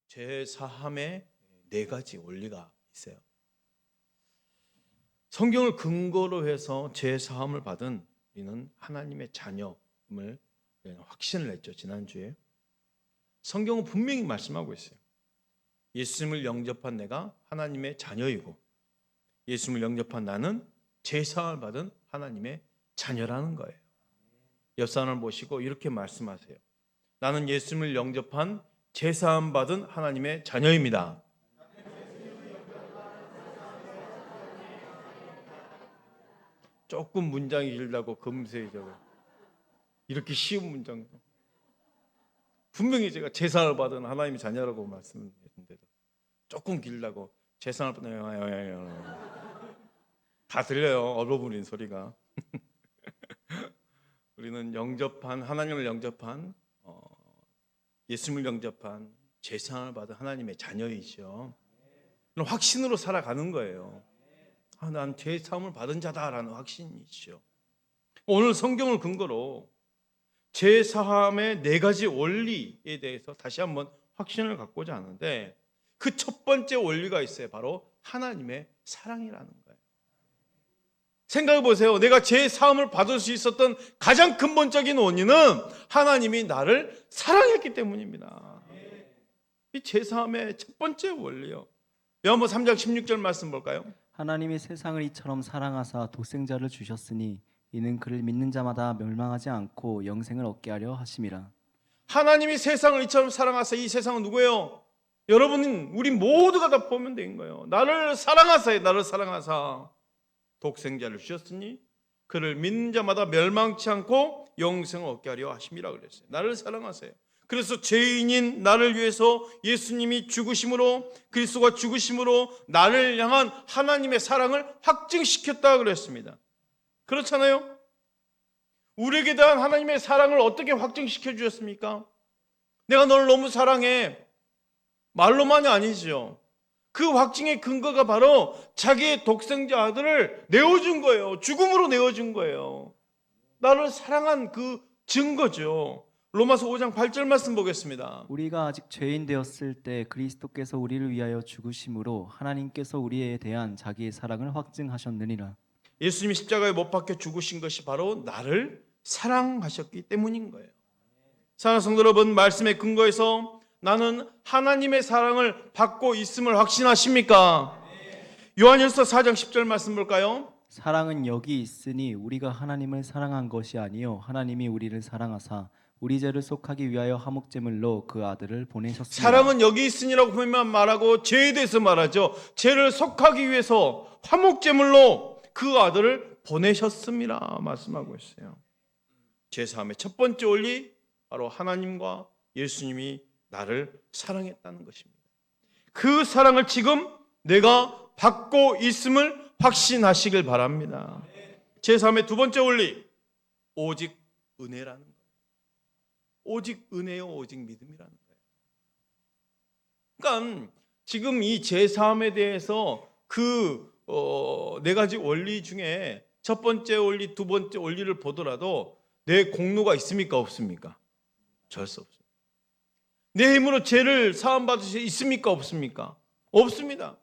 제사함에 네 가지 원리가 있어요. 성경을 근거로 해서 제사함을 받은 우리는 하나님의 자녀임을 확신을 했죠. 지난주에 성경은 분명히 말씀하고 있어요. 예수님을 영접한 내가 하나님의 자녀이고 예수님을 영접한 나는 제사함을 받은 하나님의 자녀라는 거예요. 옆 사람을 보시고 이렇게 말씀하세요. 나는 예수님을 영접한 제사함 받은 하나님의 자녀입니다. 조금 문장이 길다고 금세 적어요. 이렇게 쉬운 문장. 분명히 제가 제사를 받은 하나님의 자녀라고 말씀드렸는데도 조금 길다고 제사를 받은 다 들려요. 얼버무린 소리가. 우리는 영접한 하나님을 영접한 예수님을 영접한 제사함을 받은 하나님의 자녀이죠. 확신으로 살아가는 거예요. 난 제사함을 받은 자다라는 확신이죠. 오늘 성경을 근거로 제사함의 네 가지 원리에 대해서 다시 한번 확신을 갖고자 하는데 그 첫 번째 원리가 있어요. 바로 하나님의 사랑이라는 거예요. 생각해 보세요. 내가 제사함을 받을 수 있었던 가장 근본적인 원인은 하나님이 나를 사랑했기 때문입니다. 이 제사함의 첫 번째 원리요. 요한복음 3장 16절 말씀 볼까요? 하나님이 세상을 이처럼 사랑하사 독생자를 주셨으니 이는 그를 믿는 자마다 멸망하지 않고 영생을 얻게 하려 하심이라. 하나님이 세상을 이처럼 사랑하사, 이 세상은 누구예요? 여러분, 우리 모두가 다 보면 된 거예요. 나를 사랑하사요. 나를 사랑하사 독생자를 주셨으니 그를 믿는 자마다 멸망치 않고 영생을 얻게 하려 하심이라 그랬어요. 나를 사랑하세요. 그래서 죄인인 나를 위해서 예수님이 죽으심으로, 그리스도가 죽으심으로 나를 향한 하나님의 사랑을 확증시켰다 그랬습니다. 그렇잖아요? 우리에게 대한 하나님의 사랑을 어떻게 확증시켜 주셨습니까? 내가 너를 너무 사랑해. 말로만이 아니죠. 그 확증의 근거가 바로 자기의 독생자 아들을 내어준 거예요. 죽음으로 내어준 거예요. 나를 사랑한 그 증거죠. 로마서 5장 8절 말씀 보겠습니다. 우리가 아직 죄인 되었을 때 그리스도께서 우리를 위하여 죽으심으로 하나님께서 우리에 대한 자기의 사랑을 확증하셨느니라. 예수님이 십자가에 못 박혀 죽으신 것이 바로 나를 사랑하셨기 때문인 거예요. 사랑하는 성도 여러분, 말씀의 근거에서 나는 하나님의 사랑을 받고 있음을 확신하십니까? 요한일서 4장 10절 말씀 볼까요? 사랑은 여기 있으니 우리가 하나님을 사랑한 것이 아니요 하나님이 우리를 사랑하사 우리 죄를 속하기 위하여 화목제물로 그 아들을 보내셨습니다. 사랑은 여기 있으니라고 분명히 말하고 죄에 대해서 말하죠. 죄를 속하기 위해서 화목제물로 그 아들을 보내셨습니다 말씀하고 있어요. 제3의 첫 번째 원리, 바로 하나님과 예수님이 나를 사랑했다는 것입니다. 그 사랑을 지금 내가 받고 있음을 확신하시길 바랍니다. 제3의 두 번째 원리, 오직 은혜라는 거예요. 오직 은혜요, 오직 믿음이라는 거예요. 그러니까 지금 이 제3에 대해서 그 네 가지 원리 중에 첫 번째 원리, 두 번째 원리를 보더라도 내 공로가 있습니까, 없습니까? 절대 없습니다. 내 힘으로 죄를 사함받을 수 있습니까, 없습니까? 없습니다.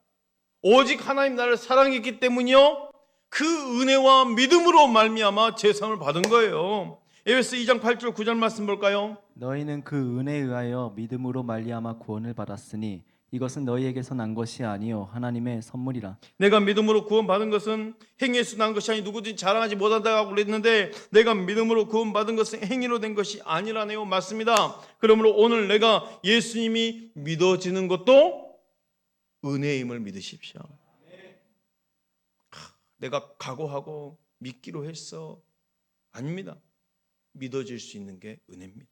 오직 하나님 나를 사랑했기 때문이요, 그 은혜와 믿음으로 말미암아 제사함을 받은 거예요. 에베소 2장 8절 9절 말씀 볼까요? 너희는 그 은혜에 의하여 믿음으로 말미암아 구원을 받았으니 이것은 너희에게서 난 것이 아니요 하나님의 선물이라. 내가 믿음으로 구원받은 것은 행위에서 난 것이 아니 누구든지 자랑하지 못한다고 그랬는데 내가 믿음으로 구원받은 것은 행위로 된 것이 아니라네요. 맞습니다. 그러므로 오늘 내가 예수님이 믿어지는 것도 은혜임을 믿으십시오. 내가 각오하고 믿기로 했어. 아닙니다. 믿어질 수 있는 게 은혜입니다.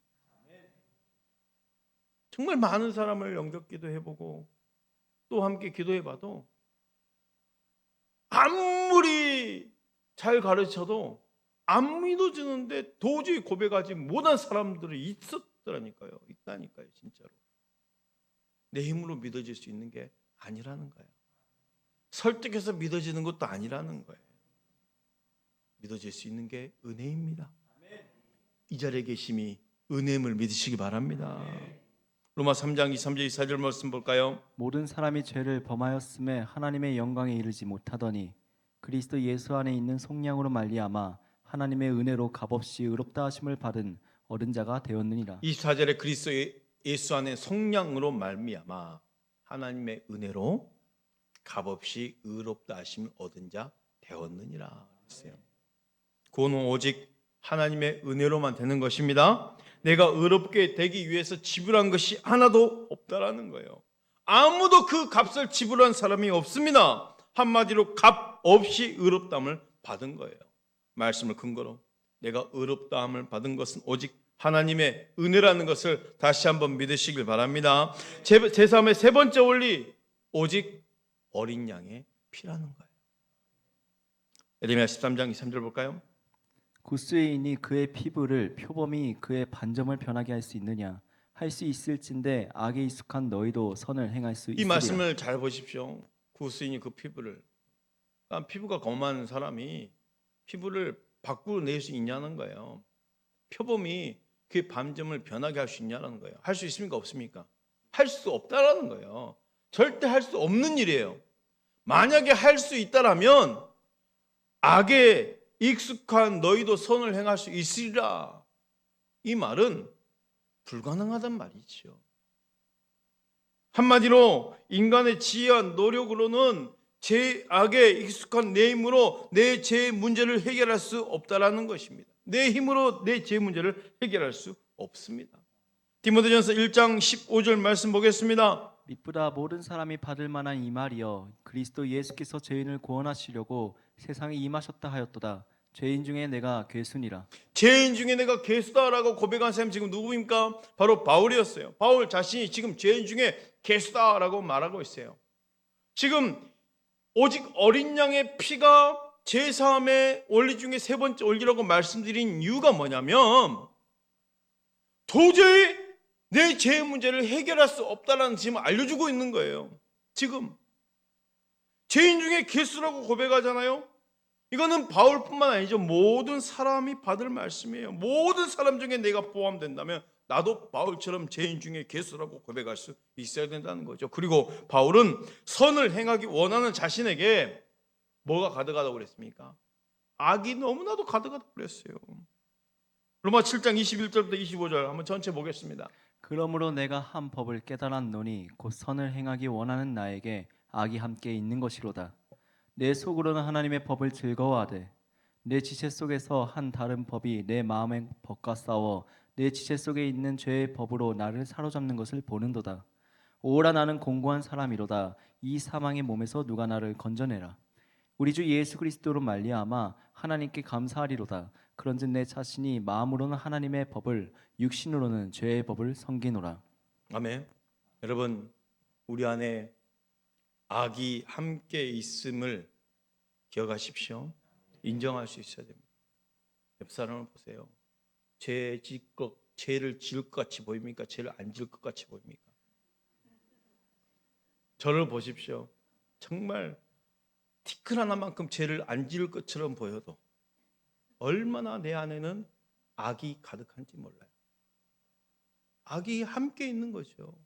정말 많은 사람을 영접 기도해보고 또 함께 기도해봐도 아무리 잘 가르쳐도 안 믿어지는데 도저히 고백하지 못한 사람들이 있었더라니까요. 있다니까요. 진짜로. 내 힘으로 믿어질 수 있는 게 아니라는 거예요. 설득해서 믿어지는 것도 아니라는 거예요. 믿어질 수 있는 게 은혜입니다. 이 자리에 계심이 은혜임을 믿으시기 바랍니다. 로마 3장 23절 24절 말씀 볼까요? 모든 사람이 죄를 범하였음에 하나님의 영광에 이르지 못하더니 그리스도 예수 안에 있는 속량으로 말미암아 하나님의 은혜로 값없이 의롭다 하심을 받은 얻은 자가 되었느니라. 24절에 그리스도 예수 안에 속량으로 말미암아 하나님의 은혜로 값없이 의롭다 하심을 얻은 자 되었느니라 했어요. 구원은 오직 하나님의 은혜로만 되는 것입니다. 내가 의롭게 되기 위해서 지불한 것이 하나도 없다라는 거예요. 아무도 그 값을 지불한 사람이 없습니다. 한마디로 값 없이 의롭다함을 받은 거예요. 말씀을 근거로 내가 의롭다함을 받은 것은 오직 하나님의 은혜라는 것을 다시 한번 믿으시길 바랍니다. 제3의 세 번째 원리, 오직 어린 양의 피라는 거예요. 에레미야 13장 23절 볼까요? 구스인이 그의 피부를 표범이 그의 반점을 변하게 할 수 있느냐? 할 수 있을진데 악에 익숙한 너희도 선을 행할 수 이 있으리라. 말씀을 잘 보십시오. 구스인이 그 피부를, 피부가 검한 사람이 피부를 밖으로 낼 수 있냐는 거예요. 표범이 그 반점을 변하게 할 수 있냐는 거예요. 할 수 있습니까? 없습니까? 할 수 없다라는 거예요. 절대 할 수 없는 일이에요. 만약에 할 수 있다라면 악에 익숙한 너희도 선을 행할 수 있으리라. 이 말은 불가능하단 말이죠. 한마디로 인간의 지혜와 노력으로는 제 악에 익숙한 내 힘으로 내 죄의 문제를 해결할 수 없다라는 것입니다. 내 힘으로 내 죄의 문제를 해결할 수 없습니다. 디모데전서 1장 15절 말씀 보겠습니다. 미쁘다 모든 사람이 받을 만한 이 말이여 그리스도 예수께서 죄인을 구원하시려고 세상에 임하셨다 하였도다. 죄인 중에 내가 괴순이라. 죄인 중에 내가 괴수다라고 고백한 사람이 지금 누구입니까? 바로 바울이었어요. 바울 자신이 지금 죄인 중에 괴수다라고 말하고 있어요. 지금 오직 어린 양의 피가 제사함의 원리 중에 세 번째 원리라고 말씀드린 이유가 뭐냐면 도저히 내 죄의 문제를 해결할 수 없다는 지금 알려주고 있는 거예요. 지금 죄인 중에 괴수라고 고백하잖아요. 이거는 바울뿐만 아니죠. 모든 사람이 받을 말씀이에요. 모든 사람 중에 내가 포함된다면 나도 바울처럼 죄인 중에 괴수라고 고백할 수 있어야 된다는 거죠. 그리고 바울은 선을 행하기 원하는 자신에게 뭐가 가득하다고 그랬습니까? 악이 너무나도 가득하다고 그랬어요. 로마 7장 21절부터 25절 한번 전체 보겠습니다. 그러므로 내가 한 법을 깨달았노니 곧 선을 행하기 원하는 나에게 악이 함께 있는 것이로다. 내 속으로는 하나님의 법을 즐거워하되 내 지체 속에서 한 다른 법이 내 마음의 법과 싸워 내 지체 속에 있는 죄의 법으로 나를 사로잡는 것을 보는도다. 오라 나는 공고한 사람이로다. 이 사망의 몸에서 누가 나를 건져내라. 우리 주 예수 그리스도로 말미암아 하나님께 감사하리로다. 그런즉 내 자신이 마음으로는 하나님의 법을 육신으로는 죄의 법을 섬기노라. 아멘. 여러분 우리 안에 악이 함께 있음을 기억하십시오. 인정할 수 있어야 됩니다. 옆 사람을 보세요. 죄를 지을 것 같이 보입니까? 죄를 안 지을 것 같이 보입니까? 저를 보십시오. 정말 티끌 하나만큼 죄를 안 지을 것처럼 보여도 얼마나 내 안에는 악이 가득한지 몰라요. 악이 함께 있는 거죠.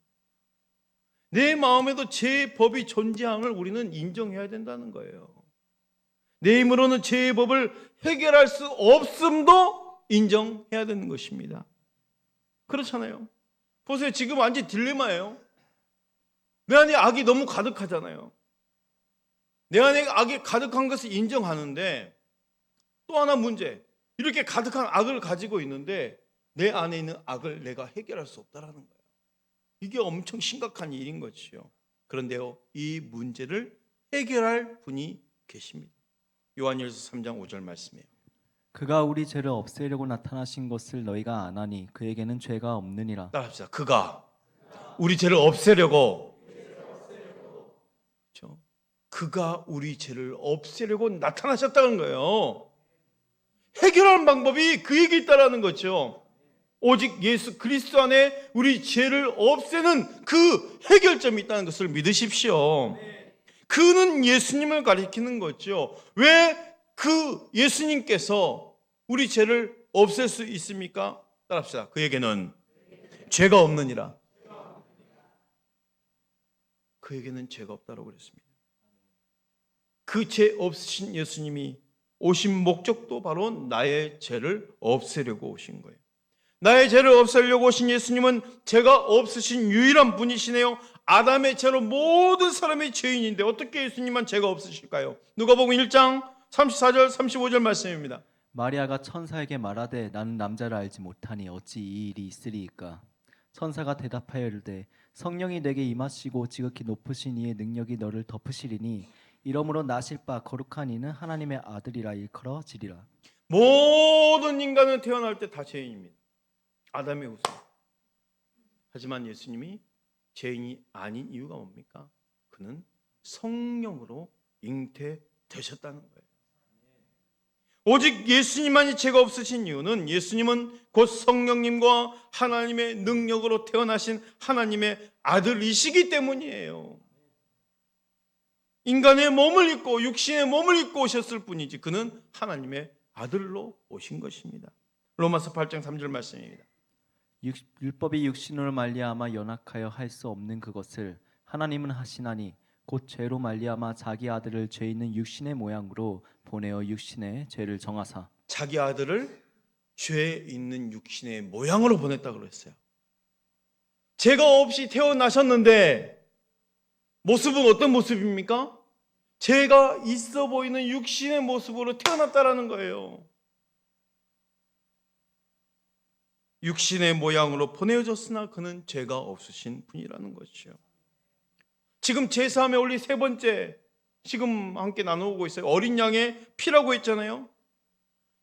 내 마음에도 죄의 법이 존재함을 우리는 인정해야 된다는 거예요. 내 힘으로는 죄의 법을 해결할 수 없음도 인정해야 되는 것입니다. 그렇잖아요. 보세요. 지금 완전 딜레마예요. 내 안에 악이 너무 가득하잖아요. 내 안에 악이 가득한 것을 인정하는데 또 하나 문제, 이렇게 가득한 악을 가지고 있는데 내 안에 있는 악을 내가 해결할 수 없다는 거예요. 이게 엄청 심각한 일인 것이요. 그런데요, 이 문제를 해결할 분이 계십니다. 요한일서 3장 5절 말씀이에요. 그가 우리 죄를 없애려고 나타나신 것을 너희가 아나니 그에게는 죄가 없느니라. 따라합시다. 그가 우리 죄를 없애려고, 그렇죠? 그가 우리 죄를 없애려고 나타나셨다는 거예요. 해결하는 방법이 그에게 있다라는 거죠. 오직 예수 그리스도 안에 우리 죄를 없애는 그 해결점이 있다는 것을 믿으십시오. 그는 예수님을 가리키는 거죠. 왜 그 예수님께서 우리 죄를 없앨 수 있습니까? 따라합시다. 그에게는 죄가 없느니라. 그에게는 죄가 없다고 그랬습니다. 그 죄 없으신 예수님이 오신 목적도 바로 나의 죄를 없애려고 오신 거예요. 나의 죄를 없애려고 오신 예수님은 죄가 없으신 유일한 분이시네요. 아담의 죄로 모든 사람이 죄인인데 어떻게 예수님만 죄가 없으실까요? 누가복음 1장 34절 35절 말씀입니다. 마리아가 천사에게 말하되 나는 남자를 알지 못하니 어찌 이 일이 있으리이까. 천사가 대답하여 이르되 성령이 내게 임하시고 지극히 높으신 이의 능력이 너를 덮으시리니 이러므로 나실 바 거룩한 이는 하나님의 아들이라 일컬어지리라. 모든 인간은 태어날 때 다 죄인입니다. 아담의 후손. 하지만 예수님이 죄인이 아닌 이유가 뭡니까? 그는 성령으로 잉태되셨다는 거예요. 오직 예수님만이 죄가 없으신 이유는 예수님은 곧 성령님과 하나님의 능력으로 태어나신 하나님의 아들이시기 때문이에요. 인간의 몸을 입고 육신의 몸을 입고 오셨을 뿐이지 그는 하나님의 아들로 오신 것입니다. 로마서 8장 3절 말씀입니다. 율법이 육신으로 말미암아 연약하여 할 수 없는 그것을 하나님은 하시나니 곧 죄로 말미암아 자기 아들을 죄 있는 육신의 모양으로 보내어 육신의 죄를 정하사. 자기 아들을 죄 있는 육신의 모양으로 보냈다고 그랬어요. 죄가 없이 태어나셨는데 모습은 어떤 모습입니까? 죄가 있어 보이는 육신의 모습으로 태어났다라는 거예요. 육신의 모양으로 보내어졌으나 그는 죄가 없으신 분이라는 것이죠. 지금 제사함에 올린 세 번째 지금 함께 나누고 있어요. 어린 양의 피라고 했잖아요.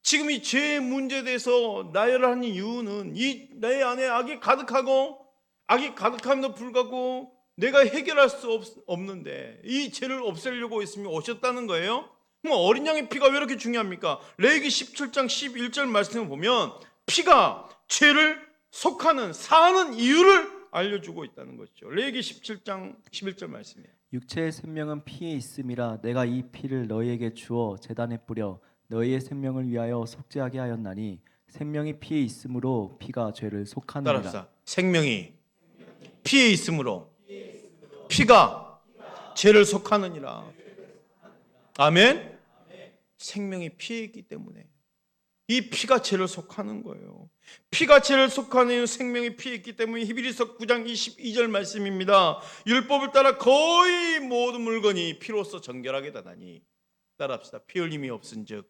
지금 이 죄의 문제에 대해서 나열하는 이유는 이 내 안에 악이 가득하고 악이 가득함에도 불구하고 내가 해결할 수 없는데 이 죄를 없애려고 예수님이 오셨다는 거예요. 그럼 어린 양의 피가 왜 이렇게 중요합니까? 레위기 17장 11절 말씀을 보면 피가 죄를 속하는 사하는 이유를 알려주고 있다는 것이죠. 레위기 17장 11절 말씀이에요. 육체의 생명은 피에 있음이라 내가 이 피를 너희에게 주어 제단에 뿌려 너희의 생명을 위하여 속죄하게 하였나니 생명이 피에 있으므로 피가 죄를 속하느니라. 따라합시다. 생명이 피에 있으므로 피가 죄를 속하느니라. 아멘. 생명이 피에 있기 때문에 이 피가 죄를 속하는 거예요. 피가 죄를 속하는 생명이 피에 있기 때문에 히브리서 9장 22절 말씀입니다. 율법을 따라 거의 모든 물건이 피로써 정결하게 되나니 따라합시다. 피 흘림이 없은즉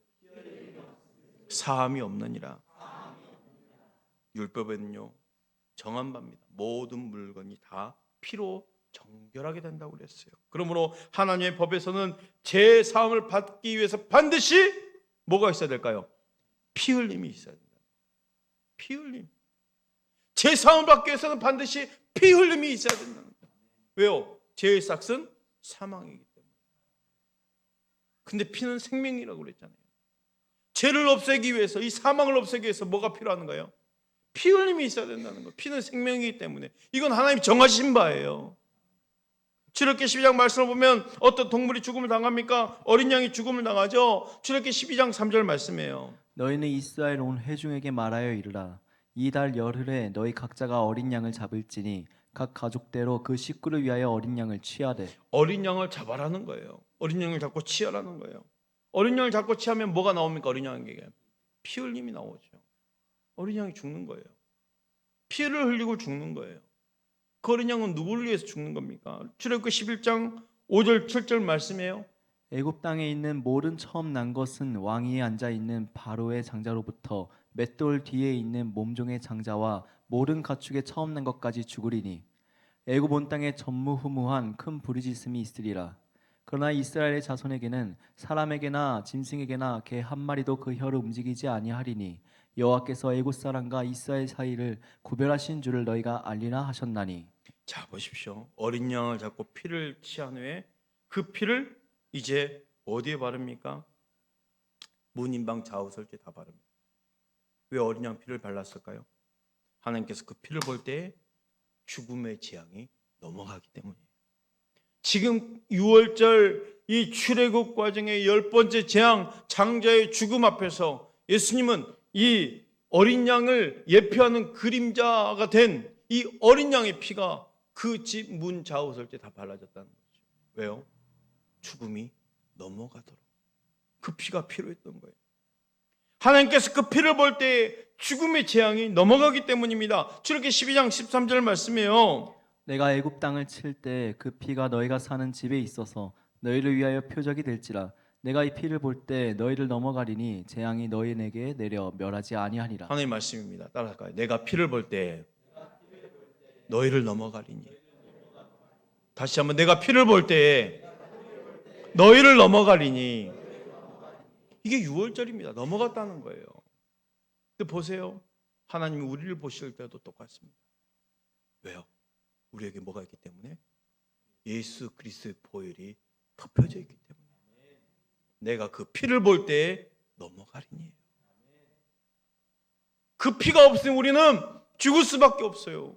사함이 없느니라. 율법에는요 정한 바입니다. 모든 물건이 다 피로 정결하게 된다고 그랬어요. 그러므로 하나님의 법에서는 죄 사함을 받기 위해서 반드시 뭐가 있어야 될까요? 피 흘림이 있어야 된다. 피 흘림. 죄 사함을 받기 위해서는 반드시 피 흘림이 있어야 된다는 거예요. 왜요? 죄의 삭은 사망이기 때문에. 근데 피는 생명이라고 그랬잖아요. 죄를 없애기 위해서 이 사망을 없애기 위해서 뭐가 필요한 거예요? 피 흘림이 있어야 된다는 거예요. 피는 생명이기 때문에 이건 하나님이 정하신 바예요. 출애굽기 12장 말씀을 보면 어떤 동물이 죽음을 당합니까? 어린 양이 죽음을 당하죠. 출애굽기 12장 3절 말씀이에요. 너희는 이스라엘 온 회중에게 말하여 이르라. 이달 열흘에 너희 각자가 어린 양을 잡을지니 각 가족대로 그 식구를 위하여 어린 양을 취하되. 어린 양을 잡아라는 거예요. 어린 양을 잡고 취하라는 거예요. 어린 양을 잡고 취하면 뭐가 나옵니까? 어린 양에게 피 흘림이 나오죠. 어린 양이 죽는 거예요. 피를 흘리고 죽는 거예요. 그 어린 양은 누구를 위해서 죽는 겁니까? 출애굽기 11장 5절 7절 말씀이에요. 애굽 땅에 있는 모든 처음 난 것은 왕위에 앉아 있는 바로의 장자로부터 맷돌 뒤에 있는 몸종의 장자와 모든 가축의 처음 난 것까지 죽으리니 애굽 온 땅에 전무후무한 큰 부르짖음이 있으리라. 그러나 이스라엘의 자손에게는 사람에게나 짐승에게나 개 한 마리도 그 혀를 움직이지 아니하리니 여호와께서 애굽 사람과 이스라엘 사이를 구별하신 줄을 너희가 알리라 하셨나니. 자 보십시오. 어린 양을 잡고 피를 취한 후에 그 피를 이제 어디에 바릅니까? 문인방 좌우설주에 다 바릅니다. 왜 어린 양 피를 발랐을까요? 하나님께서 그 피를 볼 때 죽음의 재앙이 넘어가기 때문이에요. 지금 6월절 이 출애굽 과정의 10번째 재앙 장자의 죽음 앞에서 예수님은 이 어린 양을 예표하는 그림자가 된 이 어린 양의 피가 그 집 문 좌우설때 다 발라졌다는 거죠. 왜요? 죽음이 넘어가도록 그 피가 필요했던 거예요. 하나님께서 그 피를 볼 때 죽음의 재앙이 넘어가기 때문입니다. 출애굽기 12장 13절 말씀이에요. 내가 애굽 땅을 칠 때 그 피가 너희가 사는 집에 있어서 너희를 위하여 표적이 될지라. 내가 이 피를 볼 때 너희를 넘어가리니 재앙이 너희에게 내려 멸하지 아니하니라. 하나님 말씀입니다. 따라할까요? 내가 피를 볼 때 너희를 넘어가리니. 다시 한번 내가 피를 볼 때 너희를 넘어가리니. 이게 6월절입니다. 넘어갔다는 거예요. 근데 보세요. 하나님이 우리를 보실 때도 똑같습니다. 왜요? 우리에게 뭐가 있기 때문에? 예수 그리스도의 보혈이 덮여져 있기 때문에. 내가 그 피를 볼 때 넘어가리니. 그 피가 없으면 우리는 죽을 수밖에 없어요.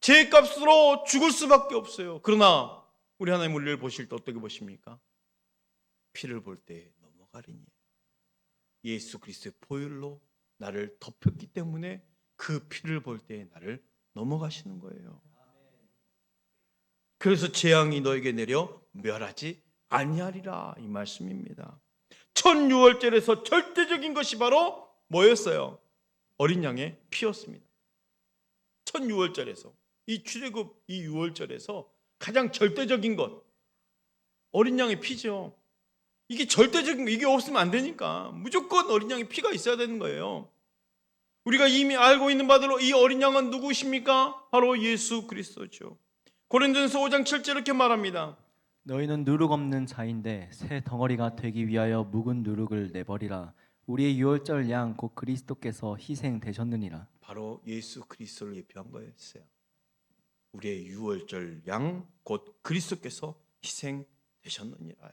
죄값으로 죽을 수밖에 없어요. 그러나 우리 하나님 우리를 보실 때 어떻게 보십니까? 피를 볼 때 넘어가리니. 예수 그리스도의 보혈로 나를 덮였기 때문에 그 피를 볼 때 나를 넘어가시는 거예요. 그래서 재앙이 너에게 내려 멸하지 아니하리라 이 말씀입니다. 첫 유월절에서 절대적인 것이 바로 뭐였어요? 어린 양의 피였습니다. 첫 유월절에서 이 출애굽 이 유월절에서 가장 절대적인 것 어린 양의 피죠. 이게 절대적인 거, 이게 없으면 안 되니까 무조건 어린 양의 피가 있어야 되는 거예요. 우리가 이미 알고 있는 바대로 이 어린 양은 누구십니까? 바로 예수 그리스도죠. 고린도전서 5장 7절 이렇게 말합니다. 너희는 누룩 없는 자인데 새 덩어리가 되기 위하여 묵은 누룩을 내버리라. 우리의 유월절 양 곧 그리스도께서 희생되셨느니라. 바로 예수 그리스도를 예표한 거였어요. 우리의 유월절 양 곧 그리스도께서 희생되셨느니라.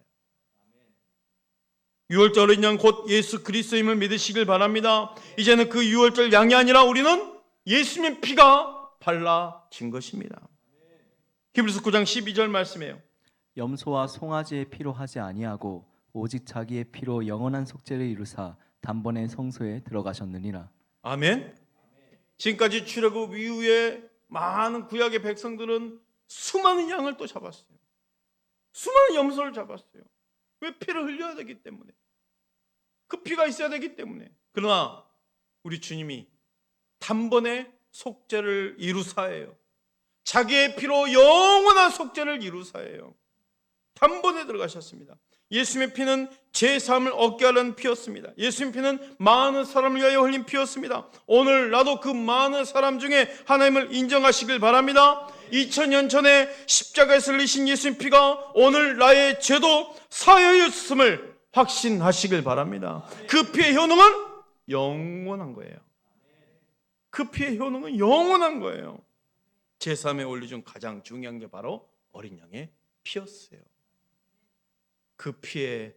유월절 어린 양 곧 예수 그리스도임을 믿으시길 바랍니다. 이제는 그 유월절 양이 아니라 우리는 예수님의 피가 발라진 것입니다. 히브리서 9장 12절 말씀이에요. 염소와 송아지의 피로 하지 아니하고 오직 자기의 피로 영원한 속죄를 이루사 단번에 성소에 들어가셨느니라. 아멘. 지금까지 출애굽 이후에 많은 구약의 백성들은 수많은 양을 또 잡았어요. 수많은 염소를 잡았어요. 왜? 피를 흘려야 되기 때문에. 그 피가 있어야 되기 때문에. 그러나 우리 주님이 단번에 속죄를 이루사예요. 자기의 피로 영원한 속죄를 이루사예요. 단번에 들어가셨습니다. 예수님의 피는 죄사함을 얻게 하려는 피였습니다. 예수님의 피는 많은 사람을 위하여 흘린 피였습니다. 오늘 나도 그 많은 사람 중에 하나님을 인정하시길 바랍니다. 2000년 전에 십자가에서 흘리신 예수님 피가 오늘 나의 죄도 사하였음을 확신하시길 바랍니다. 그 피의 효능은 영원한 거예요. 그 피의 효능은 영원한 거예요. 제3의 원리 중 가장 중요한 게 바로 어린 양의 피였어요. 그 피의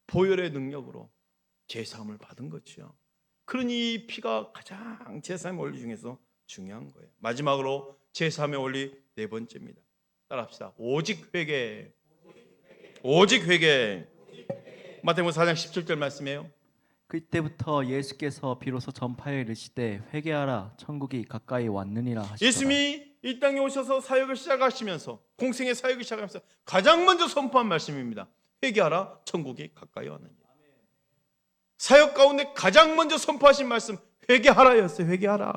보혈의 능력으로 제사함을 받은 거죠. 그러니 이 피가 가장 제사함의 원리 중에서 중요한 거예요. 마지막으로 제사함의 원리 네 번째입니다. 따라합시다. 오직 회개. 오직 회개. 마태복음 4장 17절 말씀이에요. 그때부터 예수께서 비로소 전파에 이르시되 회개하라 천국이 가까이 왔느니라 하시더라. 예수님이 이 땅에 오셔서 사역을 시작하시면서 공생의 사역을 시작하면서 가장 먼저 선포한 말씀입니다. 회개하라 천국이 가까이 왔느니라. 사역 가운데 가장 먼저 선포하신 말씀 회개하라였어요. 회개하라.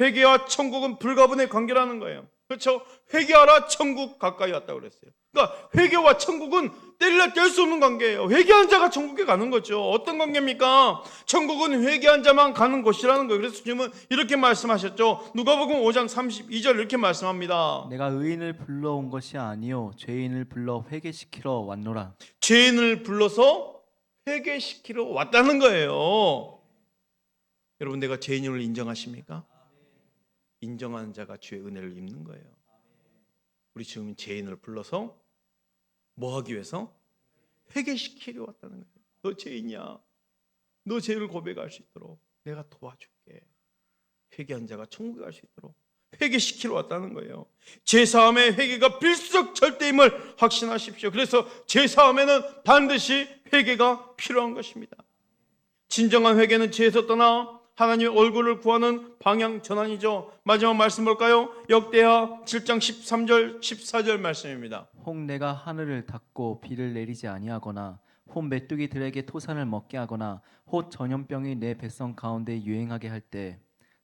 회개와 천국은 불가분의 관계라는 거예요. 그렇죠? 회개하라 천국 가까이 왔다고 그랬어요. 그러니까 회개와 천국은 뗄래야 뗄 수 없는 관계예요. 회개한 자가 천국에 가는 거죠. 어떤 관계입니까? 천국은 회개한 자만 가는 곳이라는 거예요. 그래서 주님은 이렇게 말씀하셨죠. 누가복음 5장 32절 이렇게 말씀합니다. 내가 의인을 불러온 것이 아니요 죄인을 불러 회개시키러 왔노라. 죄인을 불러서 회개시키러 왔다는 거예요. 여러분, 내가 죄인을 인정하십니까? 인정하는 자가 주의 은혜를 입는 거예요. 우리 주님은 죄인을 불러서 뭐 하기 위해서? 회개시키려 왔다는 거예요. 너 죄인이야. 너 죄를 고백할 수 있도록 내가 도와줄게. 회개한 자가 천국에 갈 수 있도록 회개시키러 왔다는 거예요. 죄사함의 회개가 필수적 절대임을 확신하십시오. 그래서 죄사함에는 반드시 회개가 필요한 것입니다. 진정한 회개는 죄에서 떠나 하나님의 얼굴을 구하는 방향 전환이죠. 마지막 말씀 볼까요? 역대하 7장 13절 14절 말씀입니다. 혹 내가 하늘을 닫고 비를 내리지 아니하거나 혹 메뚜기들에게 토산을 먹게 하거나 혹 전염병이 내 백성 가운데 유행하게 할 때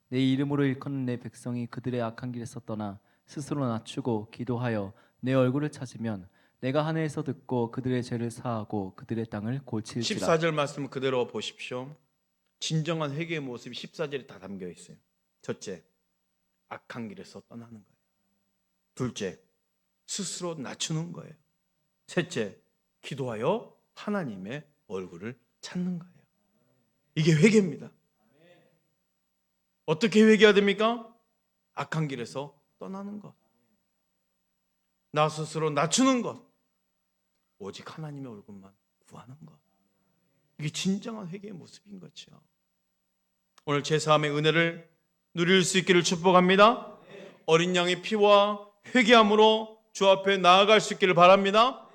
내 이름으로 일컫는 내 백성이 그들의 악한 길에서 떠나 스스로 낮추고 기도하여 내 얼굴을 찾으면 내가 하늘에서 듣고 그들의 죄를 사하고 그들의 땅을 고칠지라. 14절 말씀 그대로 보십시오. 진정한 회개의 모습이 14절에 다 담겨 있어요. 첫째, 악한 길에서 떠나는 거예요. 둘째, 스스로 낮추는 거예요. 셋째, 기도하여 하나님의 얼굴을 찾는 거예요. 이게 회개입니다. 어떻게 회개해야 됩니까? 악한 길에서 떠나는 것, 나 스스로 낮추는 것, 오직 하나님의 얼굴만 구하는 것. 이게 진정한 회개의 모습인 거죠. 오늘 제사함의 은혜를 누릴 수 있기를 축복합니다. 어린 양의 피와 회개함으로 주 앞에 나아갈 수 있기를 바랍니다.